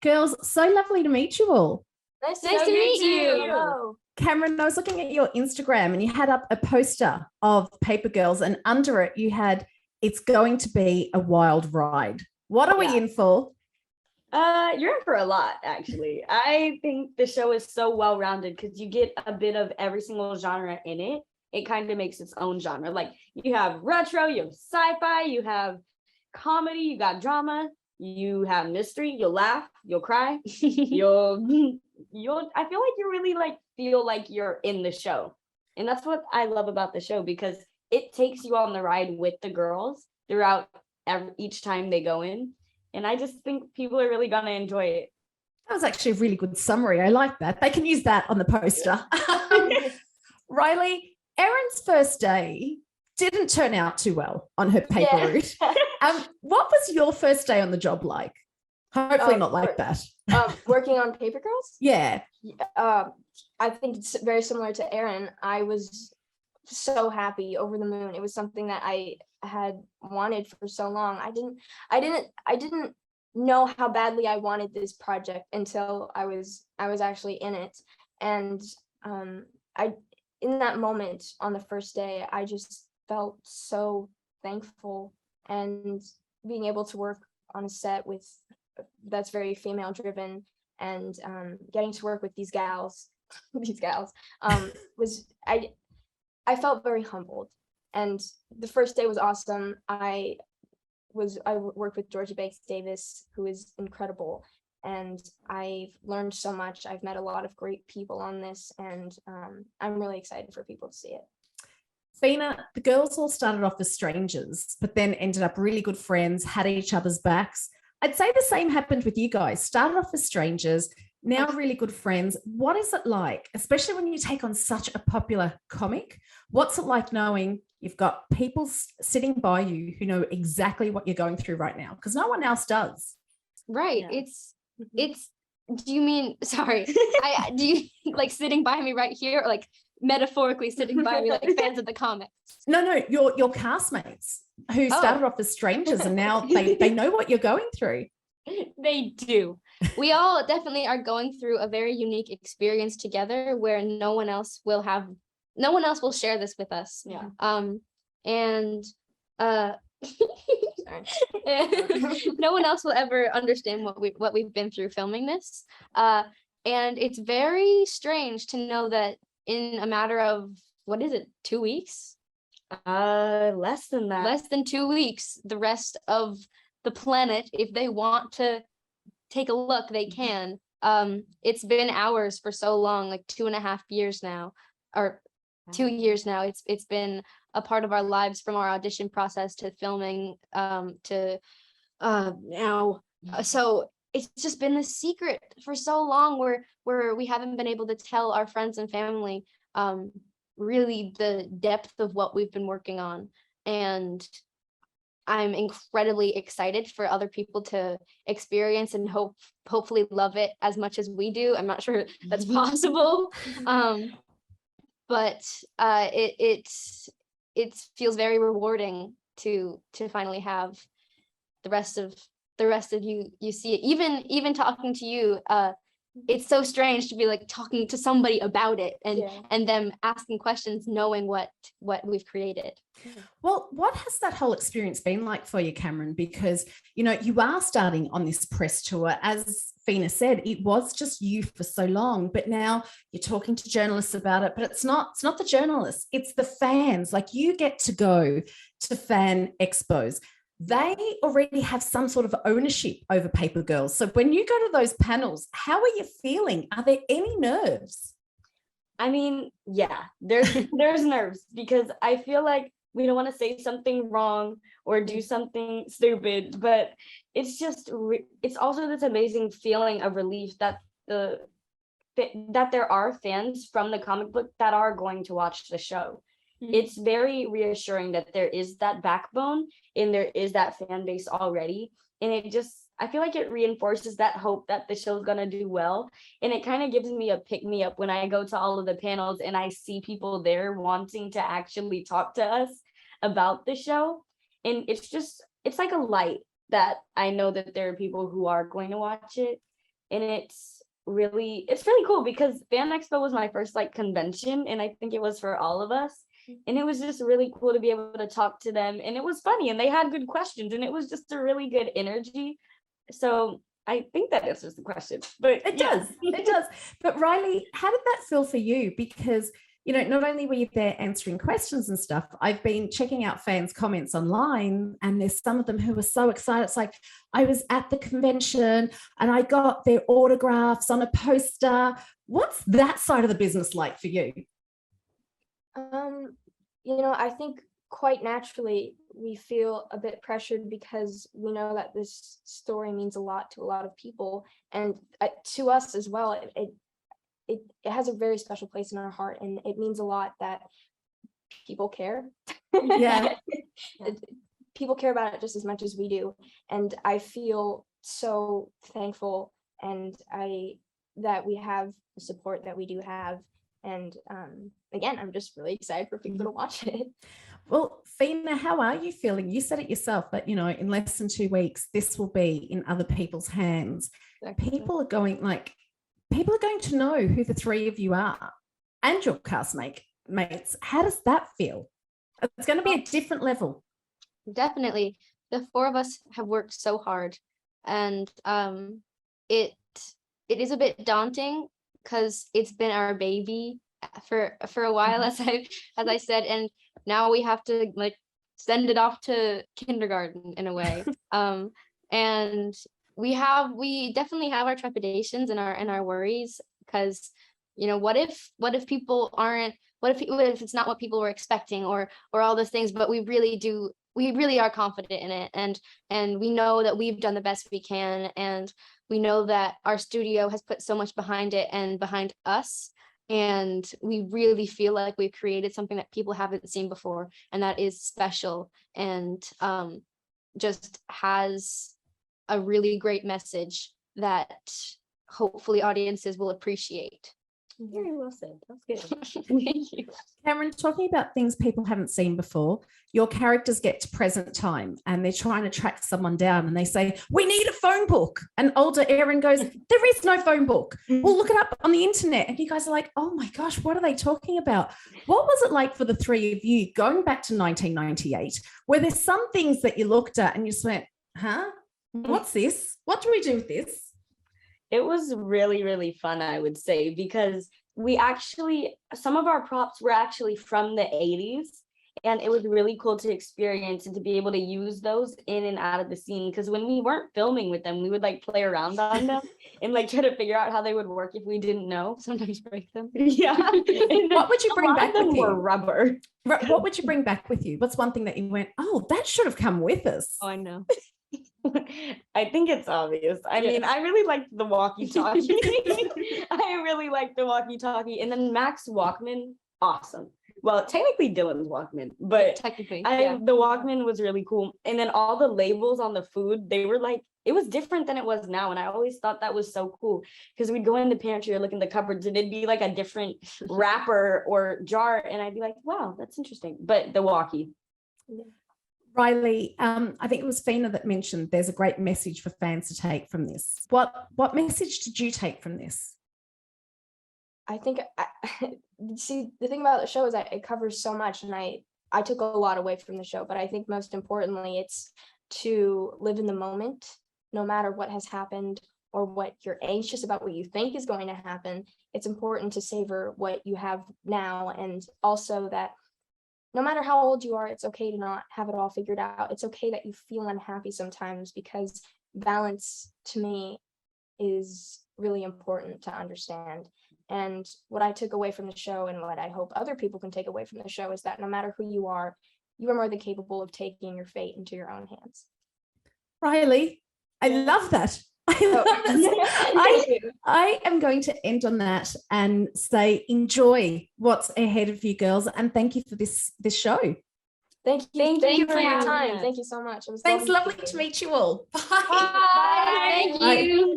Girls, so lovely to meet you all. Nice to meet you. Camryn, I was looking at your Instagram and you had up a poster of Paper Girls, and under it you had, "It's going to be a wild ride." What are we in for? You're in for a lot, actually. I think the show is so well-rounded because you get a bit of every single genre in it. It kind of makes its own genre. Like, you have retro, you have sci-fi, you have comedy, you got drama, you have mystery, you'll laugh, you'll cry, I feel like you really feel like you're in the show. And that's what I love about the show, because it takes you on the ride with the girls throughout each time they go in. And I just think people are really gonna enjoy it. That was actually a really good summary. I like that. They can use that on the poster. Riley, Erin's first day didn't turn out too well on her paper route. What was your first day on the job like? Hopefully not like that. Working on Paper Girls? Yeah. I think it's very similar to Erin. I was so happy, over the moon. It was something that I had wanted for so long. I didn't know how badly I wanted this project until I was actually in it. And in that moment on the first day, I just felt so thankful, and being able to work on a set that's very female driven, and getting to work with these gals was I felt very humbled. And the first day was awesome. I worked with Georgia Banks Davis, who is incredible, and I've learned so much. I've met a lot of great people on this, and I'm really excited for people to see it. Fina, the girls all started off as strangers, but then ended up really good friends, had each other's backs. I'd say the same happened with you guys. Started off as strangers, now really good friends. What is it like, especially when you take on such a popular comic? What's it like knowing you've got people sitting by you who know exactly what you're going through right now? Because no one else does. Right. Yeah. It's, do you mean, sorry, do you like sitting by me right here, or like metaphorically sitting by me like fans of the comics? No, your castmates who started off as strangers, and now they know what you're going through. They do. We all definitely are going through a very unique experience together, where no one else will share this with us. Yeah. And no one else will ever understand what we've been through filming this. And it's very strange to know that in a matter of, what is it, 2 weeks? Less than that. Less than 2 weeks, the rest of the planet, if they want to take a look, they can. It's been ours for so long, like 2.5 years now, or 2 years now. It's been a part of our lives, from our audition process to filming to now. So it's just been a secret for so long, where we haven't been able to tell our friends and family really the depth of what we've been working on. And I'm incredibly excited for other people to experience and hopefully love it as much as we do. I'm not sure that's possible. But it feels very rewarding to finally have the rest of you see it. Even talking to you, it's so strange to be like talking to somebody about it, and them asking questions, knowing what we've created. Well, what has that whole experience been like for you, Camryn? Because, you are starting on this press tour. As Fina said, it was just you for so long, but now you're talking to journalists about it. But it's not the journalists, it's the fans. Like, you get to go to fan expos. They already have some sort of ownership over Paper Girls. So when you go to those panels, how are you feeling? Are there any nerves? I mean, yeah, there's nerves, because I feel like we don't want to say something wrong or do something stupid, but it's just it's also this amazing feeling of relief that that there are fans from the comic book that are going to watch the show. It's very reassuring that there is that backbone and there is that fan base already. And I feel like it reinforces that hope that the show's gonna do well. And it kind of gives me a pick-me-up when I go to all of the panels and I see people there wanting to actually talk to us about the show. And it's like a light that I know that there are people who are going to watch it. and it's really cool because Fan Expo was my first like convention, and I think it was for all of us. And it was just really cool to be able to talk to them, and it was funny, and they had good questions, and it was just a really good energy. So I think that answers the question. But it does. But Riley, how did that feel for you? Because, you know, not only were you there answering questions and stuff, I've been checking out fans' comments online, and there's some of them who were so excited. It's like, I was at the convention and I got their autographs on a poster. What's that side of the business like for you? You know, I think quite naturally we feel a bit pressured because we know that this story means a lot to a lot of people, and to us as well. It has a very special place in our heart, and it means a lot that people care. Yeah. People care about it just as much as we do, and I feel so thankful that we have the support that we do have. And again, I'm just really excited for people to watch it. Well, Fina, how are you feeling? You said it yourself, but, you know, in less than 2 weeks, this will be in other people's hands. Exactly. People are going to know who the three of you are and your castmates. How does that feel? It's going to be a different level. Definitely. The four of us have worked so hard, and it is a bit daunting because it's been our baby for a while, as I said, and now we have to like send it off to kindergarten in a way. And we definitely have our trepidations and our worries, because, you know, what if people aren't, what if it's not what people were expecting, or all those things, but we really are confident in it, and we know that we've done the best we can, and we know that our studio has put so much behind it and behind us, and we really feel like we've created something that people haven't seen before, and that is special, and just has a really great message that hopefully audiences will appreciate. Very well said. That's good. Thank you. Camryn, talking about things people haven't seen before, your characters get to present time and they're trying to track someone down, and they say, we need a phone book. And older Erin goes, there is no phone book. We'll look it up on the internet. And you guys are like, oh my gosh, what are they talking about? What was it like for the three of you going back to 1998? Were there some things that you looked at and you just went, huh? What's this? What do we do with this? It was really, really fun, I would say, because some of our props were actually from the 80s, and it was really cool to experience and to be able to use those in and out of the scene, because when we weren't filming with them, we would like play around on them and like try to figure out how they would work if we didn't know. Sometimes break them. Yeah. What would you bring back with you? Were rubber. What would you bring back with you? What's one thing that you went, oh, that should have come with us? Oh, I know. I think it's obvious. I mean, I really liked the walkie-talkie. I really liked the walkie-talkie. And then Mac's Walkman, awesome. Well, technically Dylan's Walkman, but Technically, the Walkman was really cool. And then all the labels on the food, they were like, it was different than it was now. And I always thought that was so cool, because we'd go in the pantry or look in the cupboards and it'd be like a different wrapper or jar. And I'd be like, wow, that's interesting. But the walkie. Riley, I think it was Fina that mentioned there's a great message for fans to take from this. What message did you take from this? I think see, the thing about the show is that it covers so much, and I took a lot away from the show, but I think most importantly it's to live in the moment, no matter what has happened or what you're anxious about, what you think is going to happen. It's important to savor what you have now, and also that no matter how old you are, it's okay to not have it all figured out. It's okay that you feel unhappy sometimes, because balance to me is really important to understand. And what I took away from the show, and what I hope other people can take away from the show, is that no matter who you are more than capable of taking your fate into your own hands. Riley, I love that. I am going to end on that and say enjoy what's ahead of you girls, and thank you for this show. Thank you for your time. Thank you so much. It was lovely to meet you all. Bye. Bye. Thank you.